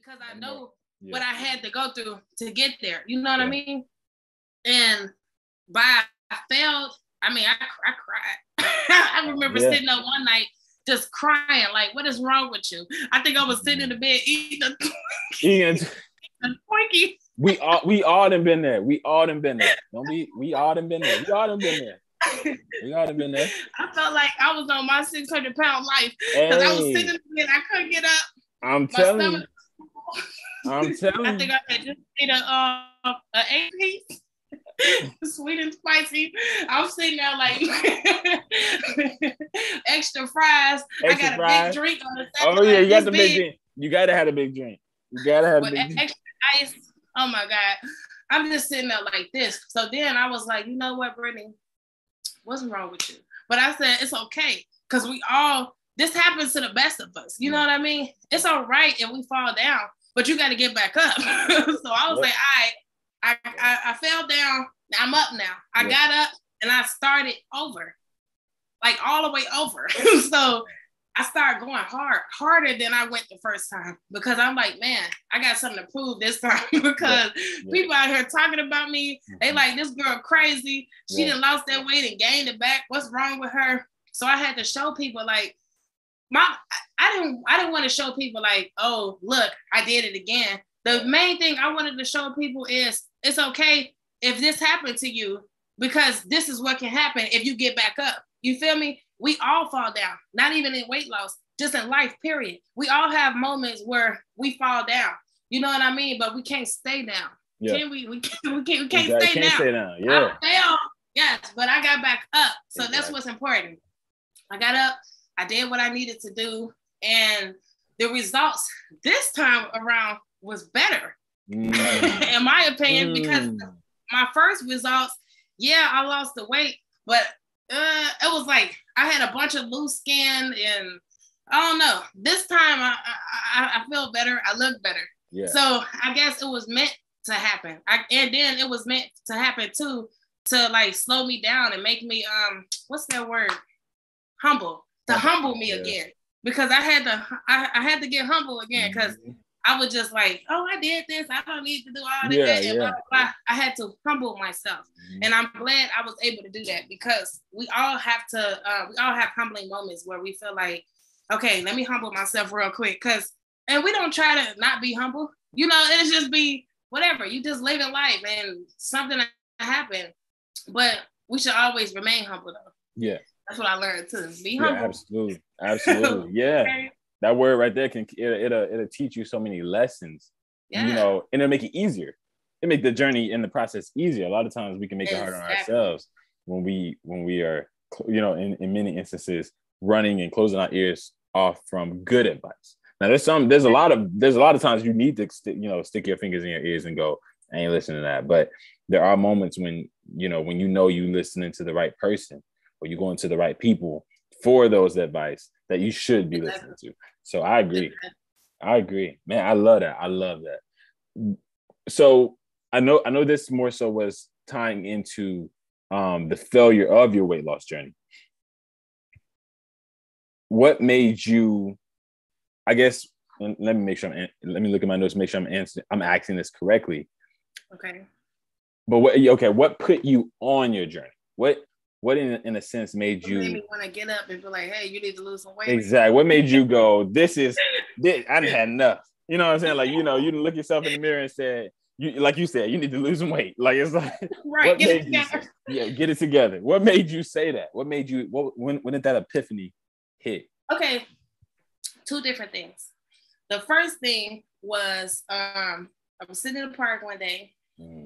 because I know what I had to go through to get there. You know what I mean? And I failed. I mean, I cried. I remember sitting up one night just crying, like, what is wrong with you? I think I was sitting in the bed eating a Twinkie. We all done been there. We all done been there. We all done been there. We all done been there. We all done been there. I felt like I was on my 600-pound life because I was sitting in the bed. I couldn't get up. I'm telling you. I think I had just ate an 8-piece. Sweet and spicy. I'm sitting there like extra fries. I got a big drink on the side. Oh yeah, you got the big drink. You gotta have a big drink. You gotta have a big drink. Extra ice. Oh my God. I'm just sitting there like this. So then I was like, you know what, Brittany? What's wrong with you? But I said, it's okay. Because this happens to the best of us. You know what I mean? It's all right if we fall down, but you got to get back up. So I was like, all right. I fell down. I'm up now. I got up and I started over, like all the way over. So I started going harder than I went the first time because I'm like, man, I got something to prove this time because people out here talking about me. They like, this girl crazy. She done lost that weight and gained it back. What's wrong with her? So I had to show people like, I didn't want to show people like, oh, look, I did it again. The main thing I wanted to show people is it's okay if this happened to you because this is what can happen if you get back up. You feel me? We all fall down, not even in weight loss, just in life, period. We all have moments where we fall down. You know what I mean? But we can't stay down. Yeah. Can we? We can't stay down. Yeah. I failed, yes, but I got back up. So that's what's important. I got up. I did what I needed to do. And the results this time around was better, in my opinion, because my first results, I lost the weight, but it was like I had a bunch of loose skin, and I don't know. This time I feel better. I look better. Yeah. So I guess it was meant to happen. And then it was meant to happen too, to like slow me down and make me what's that word? Humble. To humble me again, because I had to get humble again because I was just like, oh, I did this. I don't need to do all this. And blah, blah, blah. I had to humble myself. And I'm glad I was able to do that because we all have humbling moments where we feel like, okay, let me humble myself real quick. And we don't try to not be humble. You know, it's just be whatever. You just live in life and something happened. But we should always remain humble though. Yeah. That's what I learned too. Be humble. Yeah, absolutely. Yeah. Okay. That word right there it'll teach you so many lessons. Yeah. You know, and it'll make it easier. It make the journey and the process easier. A lot of times we can make it harder on ourselves when we are, you know, in many instances running and closing our ears off from good advice. Now there's a lot of times you need to stick your fingers in your ears and go, I ain't listening to that. But there are moments when you listening to the right person, or you're going to the right people for those advice that you should be listening to. So I agree. Man, I love that. So I know this more so was tying into the failure of your weight loss journey. What made you, I guess, and let me look at my notes, make sure I'm asking this correctly. Okay. But what put you on your journey? What in a sense made you want to get up and be like, hey, you need to lose some weight? Exactly. What made you go, this I done had enough. You know what I'm saying? Like, you look yourself in the mirror and said, like you said, you need to lose some weight. Like, it's like, right, get it together. Get it together. What made you say that? When did that epiphany hit? Okay, two different things. The first thing was, I was sitting in the park one day.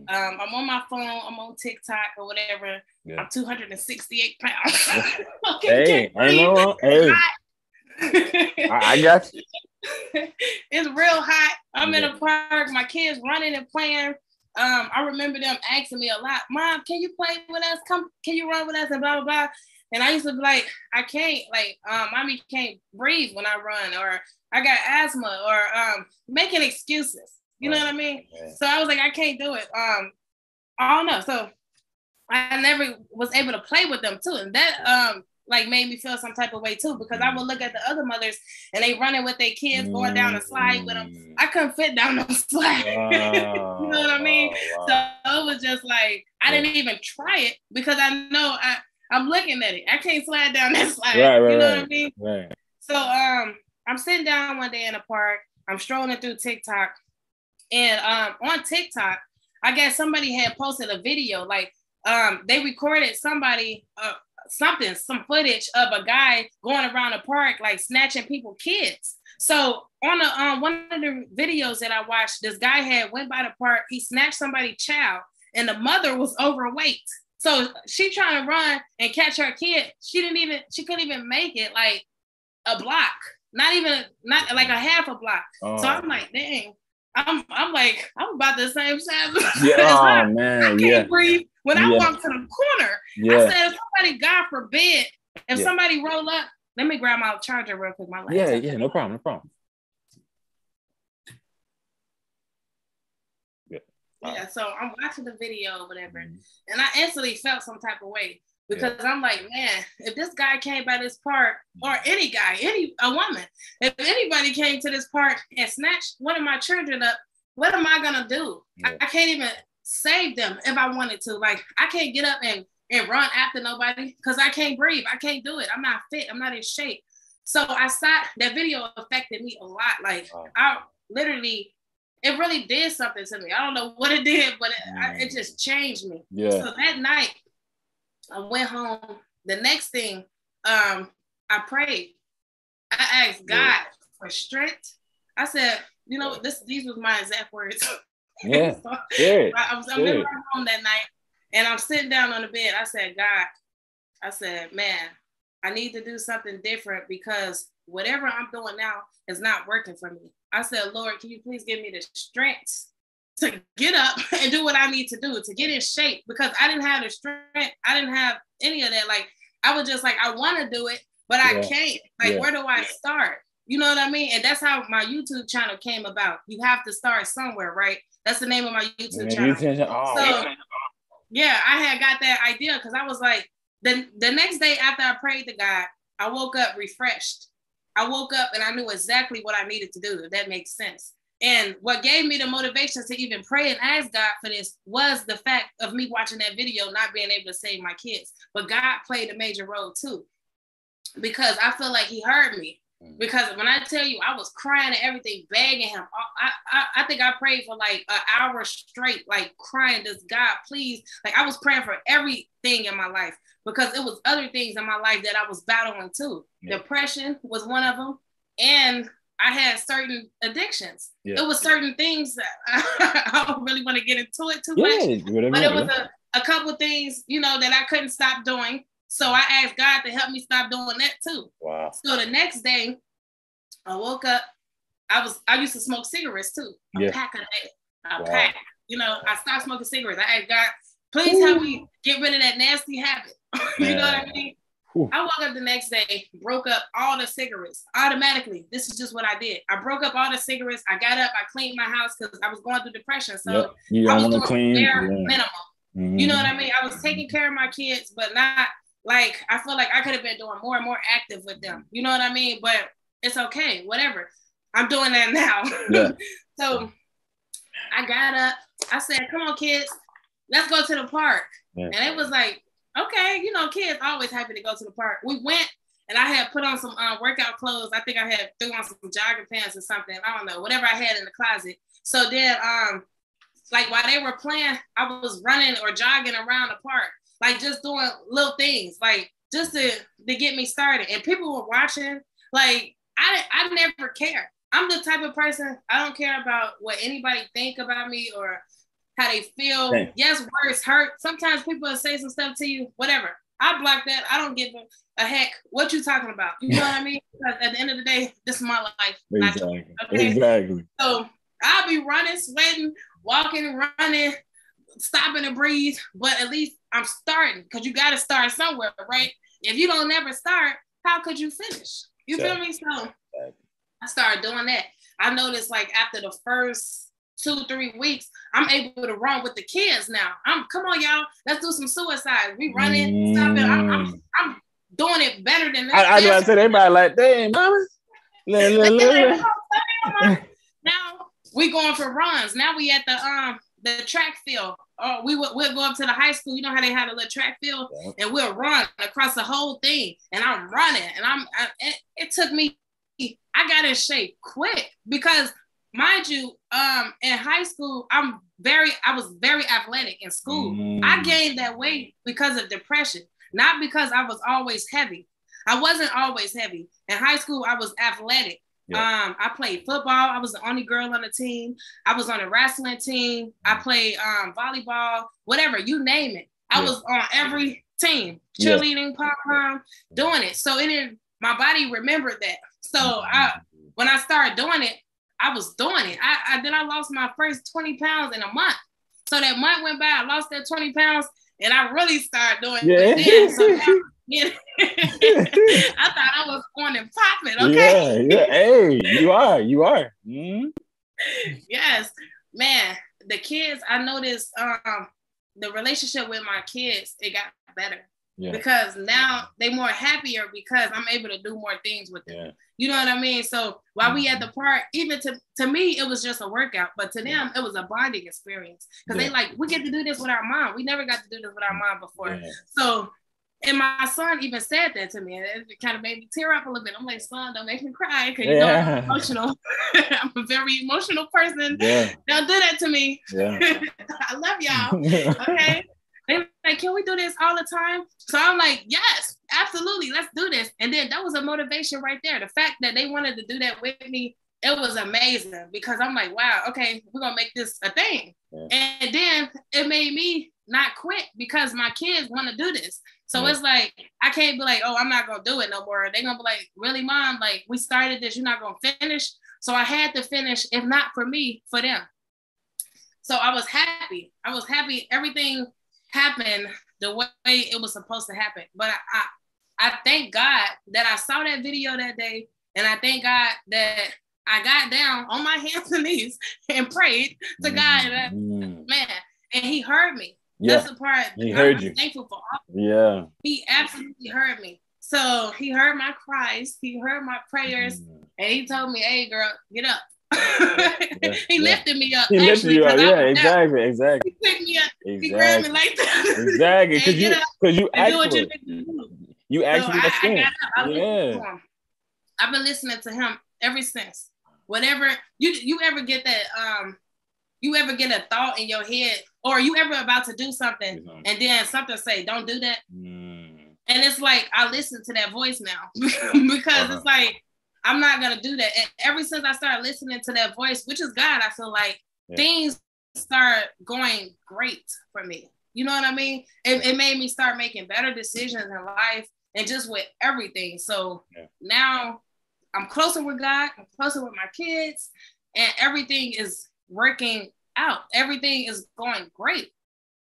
I'm on my phone, I'm on TikTok or whatever. Yeah. I'm 268 pounds. Hey, I know. Hey, I got you. It's real hot. I'm in a park. My kids running and playing. I remember them asking me a lot, Mom, can you play with us? Can you run with us? And blah, blah, blah. And I used to be like, I can't. Like, Mommy can't breathe when I run, or I got asthma, or making excuses. You know what I mean? Yeah. So I was like, I can't do it. I don't know. So I never was able to play with them too. And that like made me feel some type of way too, because I would look at the other mothers and they running with their kids going down the slide with them. I couldn't fit down the slide. Wow, you know what I mean? Wow. So it was just like, I didn't even try it because I know I'm looking at it. I can't slide down that slide. Right, you know what I mean? Right. So I'm sitting down one day in the park. I'm strolling through TikTok. And on TikTok, I guess somebody had posted a video, like they recorded some footage of a guy going around the park, like snatching people's kids. So on one of the videos that I watched, this guy had went by the park, he snatched somebody's child, and the mother was overweight. So she trying to run and catch her kid. She couldn't even make it like a block, not like a half a block. Oh. So I'm like, dang. I'm like, I'm about the same size. Yeah, oh, man. I can't breathe when I walk to the corner. I said, if somebody, God forbid, if somebody roll up, let me grab my charger real quick. My laptop. Yeah, no problem. Yeah, so I'm watching the video or whatever, and I instantly felt some type of way. Because I'm like, man, if this guy came by this park, or any guy, a woman, if anybody came to this park and snatched one of my children up, what am I gonna do? Yeah. I can't even save them if I wanted to. Like, I can't get up and run after nobody because I can't breathe. I can't do it. I'm not fit. I'm not in shape. So I stopped. That video affected me a lot. Like, I literally, it really did something to me. I don't know what it did, but it just changed me. Yeah. So that night, I went home. The next thing, I prayed. I asked God for strength. I said, you know, these was my exact words. Yeah. So I'm in my home that night, and I'm sitting down on the bed. I said, God, I said, man, I need to do something different because whatever I'm doing now is not working for me. I said, Lord, can you please give me the strength to get up and do what I need to do, to get in shape, because I didn't have the strength. I didn't have any of that. Like, I was just like, I want to do it, but I can't. Like, where do I start? You know what I mean? And that's how my YouTube channel came about. You have to start somewhere, right? That's the name of my YouTube channel. So, yeah, I had got that idea because I was like, the next day after I prayed to God, I woke up refreshed. I woke up and I knew exactly what I needed to do, if that makes sense. And what gave me the motivation to even pray and ask God for this was the fact of me watching that video, not being able to save my kids. But God played a major role too, because I feel like he heard me. Because when I tell you, I was crying and everything, begging him. I think I prayed for like an hour straight, like crying, this God, please. Like, I was praying for everything in my life because it was other things in my life that I was battling too. Yeah. Depression was one of them. And I had certain addictions. Yeah. It was certain things that I don't really want to get into it too much. But it was a couple of things, you know, that I couldn't stop doing. So I asked God to help me stop doing that too. Wow. So the next day, I woke up. I used to smoke cigarettes too. A pack a day. Pack. You know, I stopped smoking cigarettes. I asked God, please help me get rid of that nasty habit. You know what I mean? I woke up the next day, broke up all the cigarettes automatically. This is just what I did. I broke up all the cigarettes. I got up, I cleaned my house because I was going through depression. So I was doing clean minimum. Mm-hmm. You know what I mean? I was taking care of my kids, but not like, I feel like I could have been doing more and more active with them. You know what I mean? But it's okay, whatever. I'm doing that now. Yeah. So I got up. I said, come on, kids, let's go to the park. Yeah. And it was like, okay, you know, kids always happy to go to the park. We went, and I had put on some workout clothes. I think I had threw on some jogging pants or something. I don't know, whatever I had in the closet. So then, like while they were playing, I was running or jogging around the park, like just doing little things, like just to get me started. And people were watching. Like, I never care. I'm the type of person, I don't care about what anybody think about me or how they feel. Hey. Yes, words hurt. Sometimes people will say some stuff to you, whatever. I block that. I don't give a heck what you talking about. You know what I mean? Because at the end of the day, this is my life. Exactly. Okay? Exactly. So I'll be running, sweating, walking, running, stopping to breathe. But at least I'm starting, because you got to start somewhere, right? If you don't never start, how could you finish? You feel me? So I started doing that. I noticed, like, after the first 2-3 weeks, I'm able to run with the kids now. Come on, y'all, let's do some suicide. We running, stopping. I'm doing it better than this. I just said everybody like, damn, mama. Now we going for runs. Now we at the track field. Or we'll go up to the high school. You know how they had a little track field, and we'll run across the whole thing. And I'm running, and it took me. I got in shape quick because, mind you, in high school, I was very athletic in school. I gained that weight because of depression, not because I was always heavy. I wasn't always heavy. In high school, I was athletic. Yeah. I played football. I was the only girl on the team. I was on a wrestling team. I played volleyball, whatever, you name it. I was on every team, cheerleading, pom-pom, doing it. So my body remembered that. So when I started doing it, I was doing it. Then I lost my first 20 pounds in a month. So that month went by, I lost that 20 pounds, and I really started doing it. Then. So I thought I was on and popping. Okay. Yeah. Hey, you are. Mm-hmm. Yes, man. The kids, I noticed the relationship with my kids, it got better. Yeah. Because now they more happier because I'm able to do more things with them. Yeah. You know what I mean? So while we at the park, even to me, it was just a workout, but to them, it was a bonding experience. Because they like, we get to do this with our mom. We never got to do this with our mom before. Yeah. So, and my son even said that to me. And it kind of made me tear up a little bit. I'm like, son, don't make me cry. Because you know I'm emotional. I'm a very emotional person. Yeah. Don't do that to me. Yeah. I love y'all. Okay. They were like, can we do this all the time? So I'm like, yes, absolutely. Let's do this. And then that was a motivation right there. The fact that they wanted to do that with me, it was amazing because I'm like, wow, okay, we're going to make this a thing. Yeah. And then it made me not quit because my kids want to do this. So it's like, I can't be like, oh, I'm not going to do it no more. They're going to be like, really, mom? Like, we started this, you're not going to finish? So I had to finish, if not for me, for them. So I was happy. Everything happened the way it was supposed to happen. But I thank God that I saw that video that day, and I thank God that I got down on my hands and knees and prayed to God, man, and He heard me. Yeah. That's the part He heard you. Thankful for. Yeah, He absolutely heard me. So He heard my cries, He heard my prayers, and He told me, "Hey, girl, get up." He lifted me up. He lifted you up. Yeah, exactly. He picked me up. He grabbed me like that. Exactly. Because you asked for it. You actually I've been listening to Him ever since. Whatever you ever get that you ever get a thought in your head, or you ever about to do something and then something say, "Don't do that." And it's like I listen to that voice now because it's like, I'm not going to do that. And ever since I started listening to that voice, which is God, I feel like things start going great for me. You know what I mean? It made me start making better decisions in life and just with everything. So now I'm closer with God, I'm closer with my kids, and everything is working out. Everything is going great.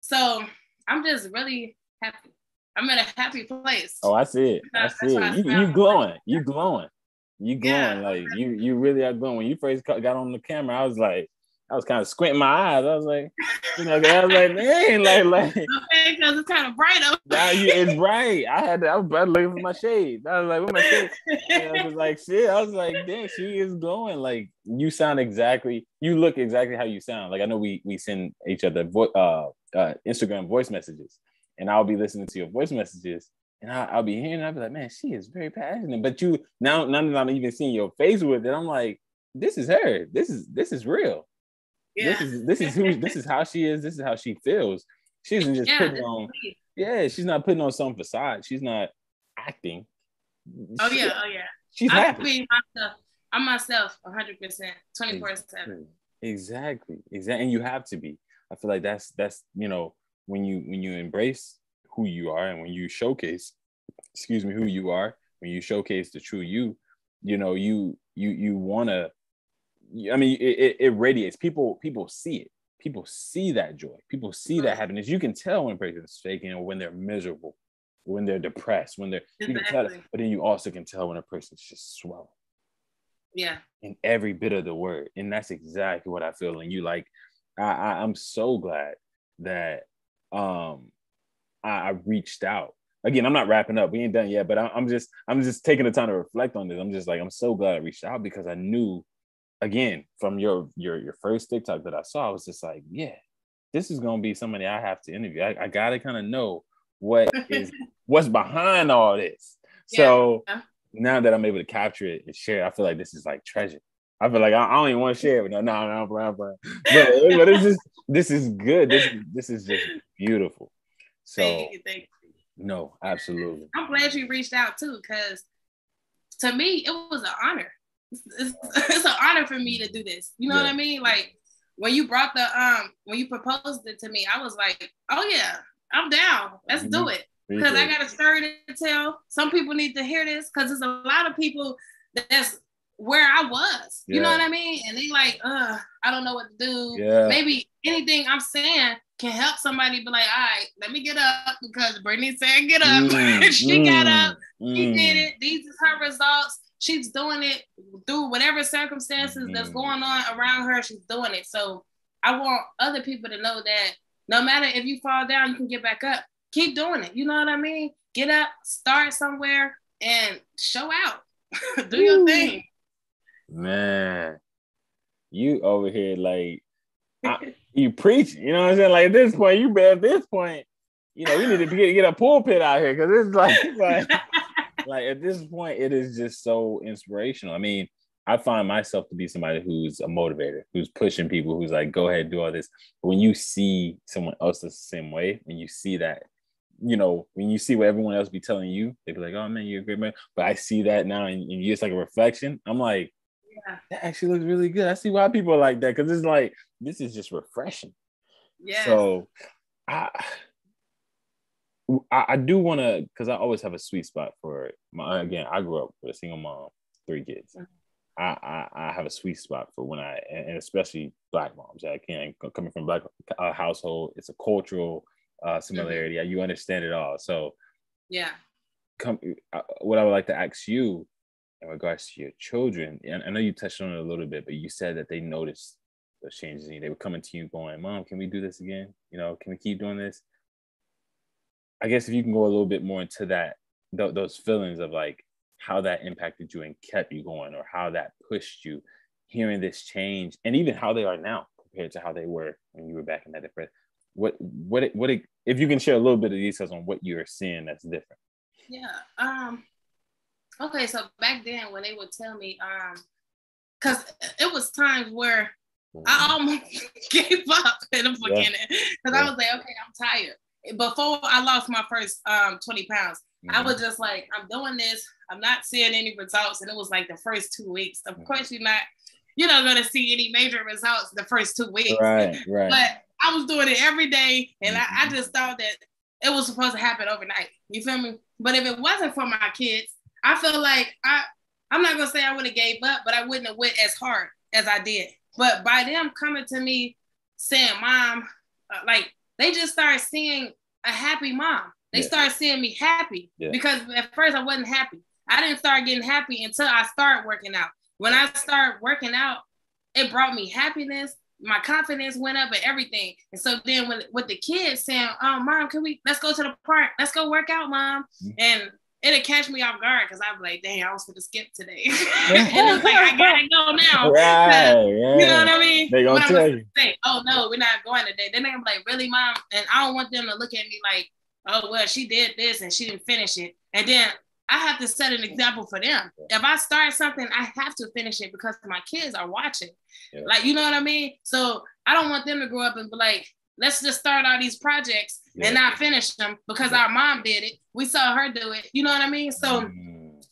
So I'm just really happy. I'm in a happy place. Oh, I see it. I see it. You glowing. You glowing. You glowing, like you really are glowing. When you first got on the camera, I was kind of squinting my eyes. I was like, I was like, man, like. Okay, because it's kind of bright up. It's bright. I was looking for my shade. I was like, what my shade? And I was like, shit. I was like, dang, she is glowing. Like, you look exactly how you sound. Like, I know we send each other Instagram voice messages, and I'll be listening to your voice messages. And I'll be hearing, I'll be like, man, she is very passionate. But now that I'm even seeing your face with it, I'm like, this is her. This is real. Yeah. This is how she is. This is how she feels. She isn't just putting on. Yeah, she's not putting on some facade. She's not acting. Oh yeah. She's happy. I'm myself 100%, 24/7. Exactly. And you have to be. I feel like that's when you embrace who you are, and when you showcase, who you are, when you showcase the true you, you want to, I mean, it radiates. People see it. People see that joy. People see that happiness. You can tell when a person is faking, or when they're miserable, when they're depressed, you can tell it, but then you also can tell when a person's just swelling. Yeah. In every bit of the word. And that's exactly what I feel. And you like, I'm so glad that I reached out. again, I'm not wrapping up. We ain't done yet, but I'm just taking the time to reflect on this. I'm just like, I'm so glad I reached out because I knew, again, from your first TikTok that I saw, I was just like, yeah, this is gonna be somebody I have to interview. I gotta kind of know what's behind all this. Yeah. So now that I'm able to capture it and share it, I feel like this is like treasure. I feel like I don't even want to share it. No, but this is good. This is just beautiful. So thank you. No, absolutely. I'm glad you reached out too, because to me it was an honor. It's an honor for me to do this. You know what I mean? Like when you brought when you proposed it to me, I was like, oh yeah, I'm down. Let's do it. Because I got a story to tell. Some people need to hear this because there's a lot of people that's where I was. You know what I mean? And they like, I don't know what to do. Yeah. Maybe anything I'm saying can help somebody be like, all right, let me get up because Brittany said get up. She got up. She did it. These are her results. She's doing it through whatever circumstances that's going on around her. She's doing it. So I want other people to know that no matter if you fall down, you can get back up. Keep doing it. You know what I mean? Get up, start somewhere, and show out. Do your thing. Man, you over here like you preach. You know what I'm saying? Like at this point, you need to get a pulpit out here because it's like like at this point, it is just so inspirational. I mean, I find myself to be somebody who's a motivator, who's pushing people, who's like, go ahead, do all this. But when you see someone else the same way, when you see that, when you see what everyone else be telling you, they be like, oh man, you're a great man. But I see that now and it's like a reflection. I'm like, that actually looks really good. I see why people are like that because it's like, this is just refreshing. Yeah. So I do want to, because I always have a sweet spot for I grew up with a single mom, 3 kids. I have a sweet spot for when and especially Black moms. Coming from Black household, it's a cultural similarity. You understand it all. So yeah. What I would like to ask you in regards to your children, and I know you touched on it a little bit, but you said that they noticed those changes in you. They were coming to you going, Mom, can we do this again? Can we keep doing this? I guess if you can go a little bit more into that, those feelings of like how that impacted you and kept you going, or how that pushed you, hearing this change, and even how they are now compared to how they were when you were back in that depression. What if you can share a little bit of details on what you're seeing that's different? Yeah. Okay, so back then when they would tell me, because it was times where I almost gave up in the beginning because I was like, okay, I'm tired. Before I lost my first 20 pounds, I was just like, I'm doing this. I'm not seeing any results. And it was like the first 2 weeks. Of course, you're not going to see any major results the first 2 weeks. Right. But I was doing it every day. And I just thought that it was supposed to happen overnight. You feel me? But if it wasn't for my kids, I feel like I'm not going to say I would have gave up, but I wouldn't have went as hard as I did. But by them coming to me saying, Mom, they just started seeing a happy mom. They started seeing me happy because at first I wasn't happy. I didn't start getting happy until I started working out. When I started working out, it brought me happiness. My confidence went up and everything. And so then with the kids saying, oh, Mom, let's go to the park. Let's go work out, Mom. And it'll catch me off guard because I'm like, dang, I was going to skip today. And it's like, I got to go now. Right. You know what I mean? They gonna tell you. Say, oh, no, we're not going today. Then they're going to be like, really, Mom? And I don't want them to look at me like, oh, well, she did this and she didn't finish it. And then I have to set an example for them. If I start something, I have to finish it because my kids are watching. Yeah. Like, you know what I mean? So I don't want them to grow up and be like, let's just start all these projects and not finish them because our mom did it. We saw her do it. You know what I mean? So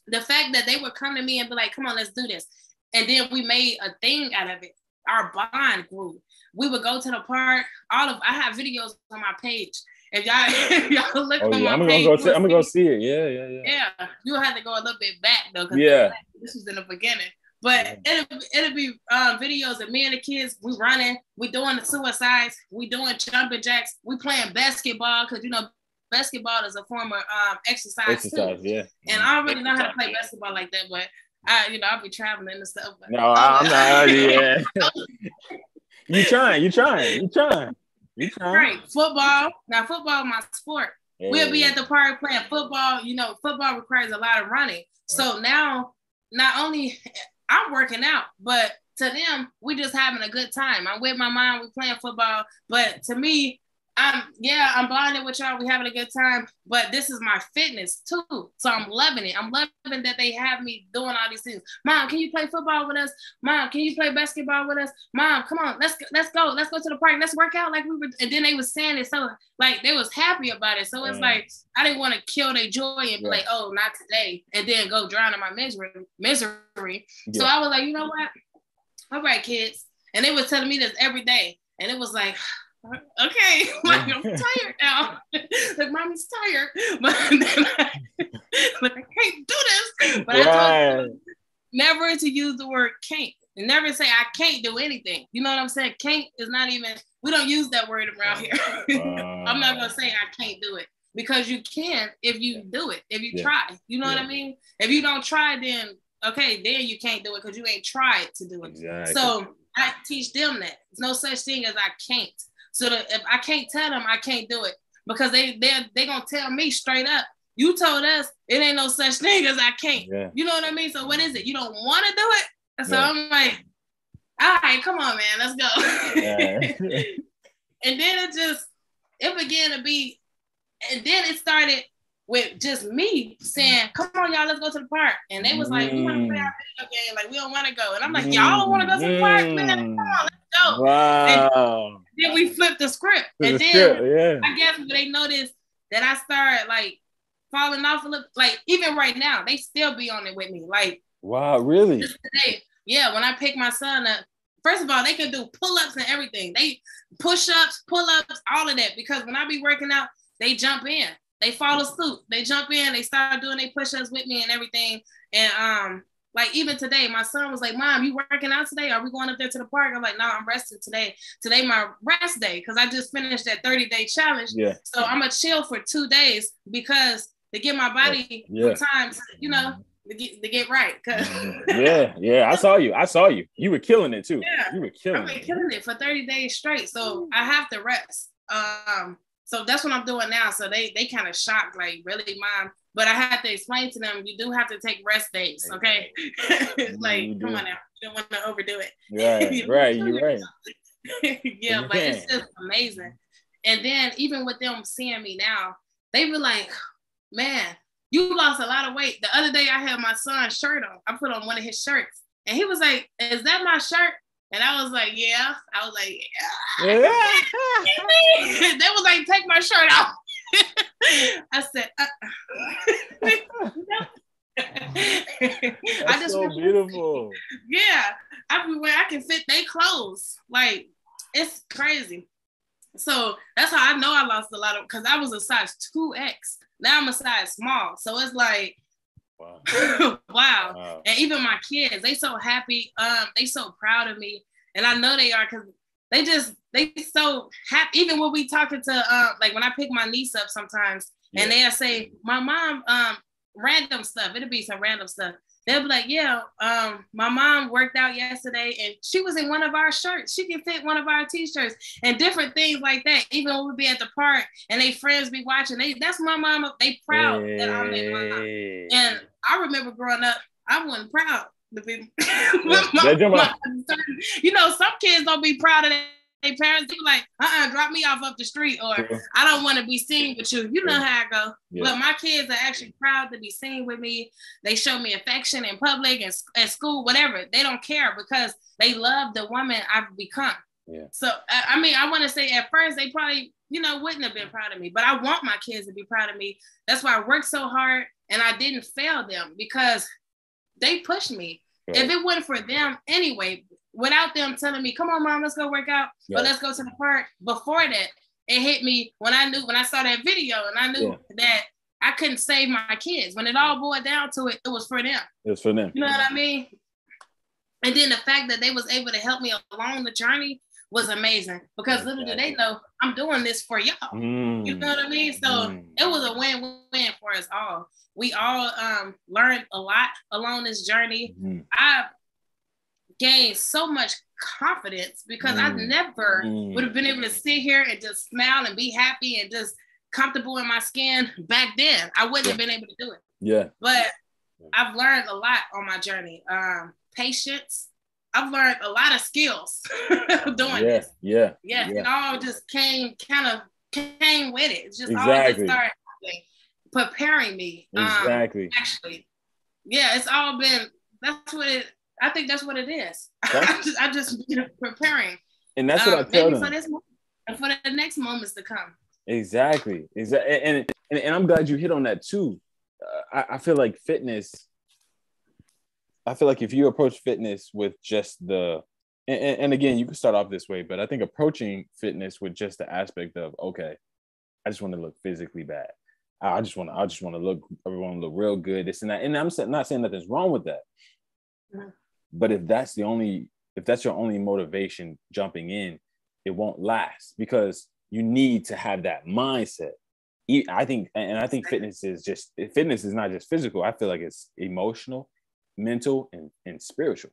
the fact that they would come to me and be like, come on, let's do this. And then we made a thing out of it. Our bond grew. We would go to the park. I have videos on my page. If y'all look on my page, I'm gonna go see it. Yeah. You'll have to go a little bit back though, because this was in the beginning. But it'll be videos of me and the kids. We running, we doing the suicides, we doing jumping jacks, we playing basketball because basketball is a form of exercise too. Yeah. And I don't really know how to play basketball like that, but I'll be traveling and stuff. But, no, I'm not. Yeah. You trying. Right. Football. Now, football is my sport. We'll be at the park playing football. You know, football requires a lot of running. So now, not only I'm working out, but to them, we just having a good time. I'm with my mom, we playing football. But to me, I'm blinded with y'all. We having a good time, but this is my fitness too. So I'm loving it. I'm loving that they have me doing all these things. Mom, can you play football with us? Mom, can you play basketball with us? Mom, come on, let's go to the park. Let's work out like we were. And then they was saying it so like they was happy about it. So it's like I didn't want to kill their joy and be like, oh, not today, and then go drown in my misery. So I was like, you know what? All right, kids. And they was telling me this every day, and it was like, okay, like I'm tired now. Like mommy's tired, but then I can't do this. But I told you never to use the word can't, and never say I can't do anything. You know what I'm saying? Can't is not even. We don't use that word around here. I'm not gonna say I can't do it because you can if you do it. If you try, you know what I mean. If you don't try, then okay, then you can't do it because you ain't tried to do it. Exactly. So I teach them that there's no such thing as I can't. So that if I can't tell them I can't do it because they gonna tell me straight up, you told us it ain't no such thing as I can't. Yeah. You know what I mean? So what is it? You don't want to do it? So I'm like, all right, come on, man, let's go. Yeah. And then it began to be, and then it started with just me saying, come on, y'all, let's go to the park. And they was like, we want to play our video game. Like, we don't want to go. And I'm like, y'all don't want to go to the park? Man, come on, let's go. Wow. And then we flipped the script. And then I guess they noticed that I started like falling off a little, like even right now, they still be on it with me. Like, wow, really? Just today, when I pick my son up, first of all, they can do pull-ups and everything. They push-ups, pull-ups, all of that. Because when I be working out, they jump in. They follow suit. They jump in. They start doing their push-ups with me and everything. And like even today, my son was like, "Mom, you working out today? Are we going up there to the park?" I'm like, "No, I'm resting today. Today my rest day because I just finished that 30-day challenge. Yeah. So I'm gonna chill for 2 days because to give my body time to, you know, to get right." Yeah. I saw you. You were killing it too. Yeah. You were killing it for 30 days straight. So I have to rest. So that's what I'm doing now. So they kind of shocked, like, really, Mom? But I had to explain to them, you do have to take rest days, okay? Like, come on now. You don't want to overdo it. Right, you're right. Yeah, but it's just amazing. And then even with them seeing me now, they were like, man, you lost a lot of weight. The other day I had my son's shirt on. I put on one of his shirts. And he was like, is that my shirt? And I was like, yeah. I was like, yeah. They was like, take my shirt off. I said, That's just so beautiful. Yeah. Everywhere I can fit their clothes. Like, it's crazy. So that's how I know I lost a lot of, because I was a size 2X. Now I'm a size small. So it's like, wow. And even my kids, they so happy. They so proud of me. And I know they are because they so happy. Even when we talking to like when I pick my niece up sometimes and they'll say, my mom, random stuff. It'll be some random stuff. They'll be like, my mom worked out yesterday and she was in one of our shirts. She can fit one of our t-shirts and different things like that. Even when we be at the park and they friends be watching, that's my mama. They proud that I'm their mom. And I remember growing up, I wasn't proud to be. You know, some kids don't be proud of their parents. They be like, drop me off up the street, or I don't want to be seen with you. You know how I go. But my kids are actually proud to be seen with me. They show me affection in public and at school, whatever. They don't care because they love the woman I've become. Yeah. So, I mean, I want to say at first they probably, wouldn't have been proud of me, but I want my kids to be proud of me. That's why I worked so hard and I didn't fail them because they pushed me. If it wasn't for them anyway, without them telling me, come on, Mom, let's go work out, or let's go to the park. Before that, it hit me when I saw that video and I knew that I couldn't save my kids. When it all boiled down to it, it was for them. It was for them. You know what I mean? And then the fact that they was able to help me along the journey was amazing because little did they know I'm doing this for y'all. You know what I mean? So it was a win-win for us all. We all learned a lot along this journey. I gained so much confidence because I never would have been able to sit here and just smile and be happy and just comfortable in my skin back then, I wouldn't have been able to do it. Yeah. But I've learned a lot on my journey. Patience. I've learned a lot of skills doing this. Yeah. It all just came with it. It's just exactly. all just started preparing me. Exactly. Actually, yeah, it's all been. I think that's what it is. I just been preparing. And that's what I tell them. For this moment and for the next moments to come. Exactly. And I'm glad you hit on that too. I feel like fitness. I feel like if you approach fitness with just and again, you can start off this way, but I think approaching fitness with just the aspect of, okay, I just want to look physically bad. I just want to look real good, this and that. And I'm not saying nothing's wrong with that. Mm-hmm. But if that's your only motivation jumping in, it won't last, because you need to have that mindset. I think fitness is not just physical. I feel like it's emotional, mental, and spiritual.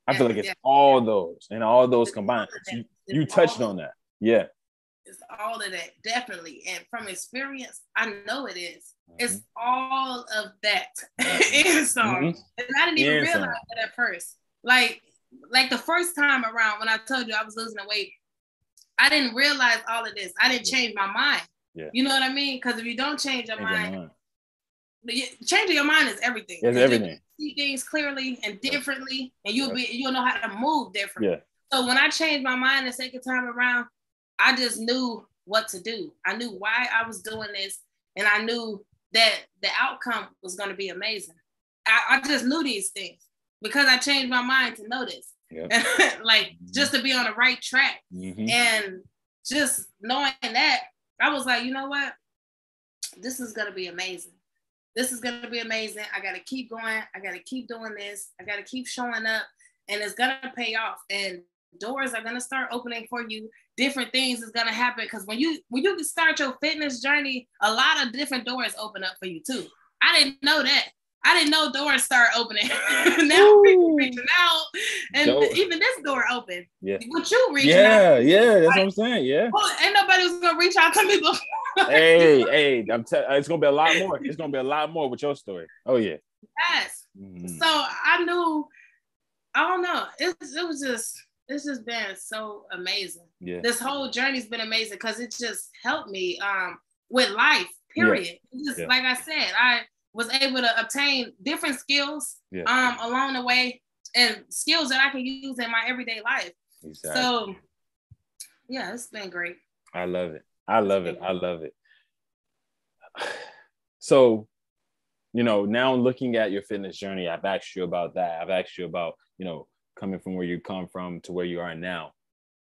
I feel like it's all those combined. You touched on that. Yeah. It's all of that, definitely. And from experience, I know it is. Mm-hmm. It's all of that in song. Mm-hmm. And I didn't even realize it at first. Like the first time around when I told you I was losing weight, I didn't realize all of this. I didn't change my mind. Yeah. You know what I mean? Because if you don't change your mind, changing your mind is everything. It's everything. You see things clearly and differently, and you'll know how to move differently. Yeah. So when I changed my mind the second time around, I just knew what to do. I knew why I was doing this, and I knew that the outcome was going to be amazing. I just knew these things because I changed my mind to know this. Yep. Just to be on the right track. Mm-hmm. And just knowing that, I was like, you know what? This is going to be amazing. This is going to be amazing. I got to keep going. I got to keep doing this. I got to keep showing up, and it's going to pay off. And doors are going to start opening for you. Different things is going to happen, because when you start your fitness journey, a lot of different doors open up for you too. I didn't know that. I didn't know doors start opening. Now people reaching out, and even this door open. Yeah. With you reaching out. Yeah, that's what I'm saying. Yeah. Well, ain't nobody was gonna reach out to me before. Hey, it's gonna be a lot more. It's gonna be a lot more with your story. Oh yeah. Yes. Mm-hmm. So I knew. I don't know. It's just been so amazing. Yeah. This whole journey's been amazing because it just helped me with life. Period. Yeah. Like I said, I was able to obtain different skills along the way, and skills that I can use in my everyday life. Exactly. So yeah, it's been great. I love it. I love it. So, now looking at your fitness journey, I've asked you about that. I've asked you about, coming from where you come from to where you are now.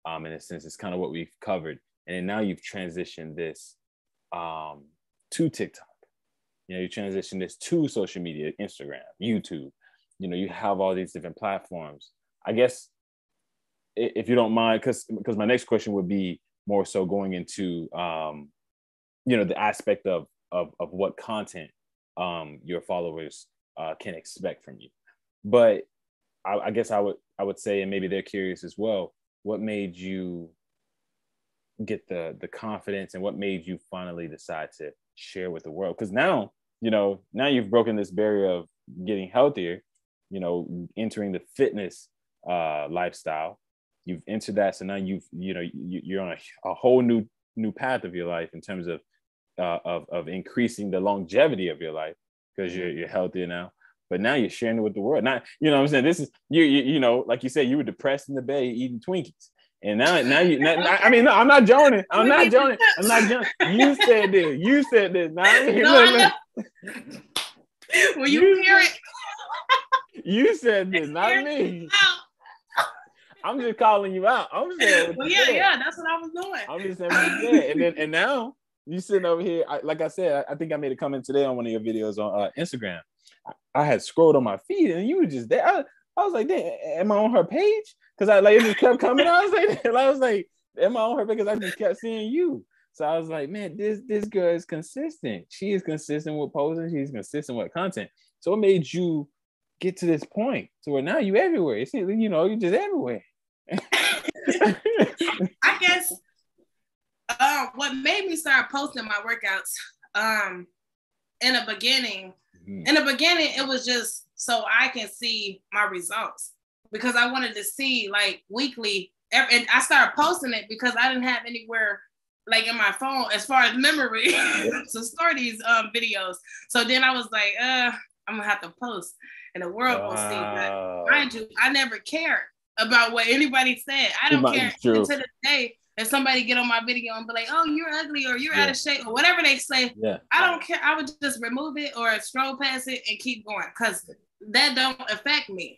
In a sense, it's kind of what we've covered. And then now you've transitioned this to TikTok. You transition this to social media, Instagram, YouTube. You have all these different platforms. I guess, if you don't mind, because my next question would be more so going into, the aspect of what content your followers can expect from you. But I guess I would say, and maybe they're curious as well, what made you get the confidence, and what made you finally decide to share with the world? Because now you've broken this barrier of getting healthier, entering the fitness lifestyle. You've entered that, so now you're on a whole new path of your life in terms of increasing the longevity of your life, because you're healthier now. But now you're sharing it with the world. Now, what I'm saying, this is you like you said, you were depressed in the bay eating Twinkies. And now no, I'm not joking. You said this. Now, when you hear it, you said this, not me. I'm just calling you out. I'm saying, that's what I was doing. I'm just saying what you said. And now you sitting over here. Like I said, I think I made a comment today on one of your videos on Instagram. I had scrolled on my feed, and you were just there. I was like, am I on her page? Because it just kept coming. I was like, am I on her page? Because I just kept seeing you. So I was like, man, this girl is consistent. She is consistent with posting. She's consistent with content. So what made you get to this point to where now you everywhere? It's, you're just everywhere. I guess what made me start posting my workouts, in the beginning, it was just so I can see my results, because I wanted to see like weekly. And I started posting it because I didn't have anywhere like in my phone as far as memory to store these videos. So then I was like, I'm gonna have to post, and the world will see that. Mind you, I never cared about what anybody said. I don't care to this day. If somebody get on my video and be like, "Oh, you're ugly," or "You're out of shape," or whatever they say, I don't care. I would just remove it or stroll past it and keep going, because that don't affect me.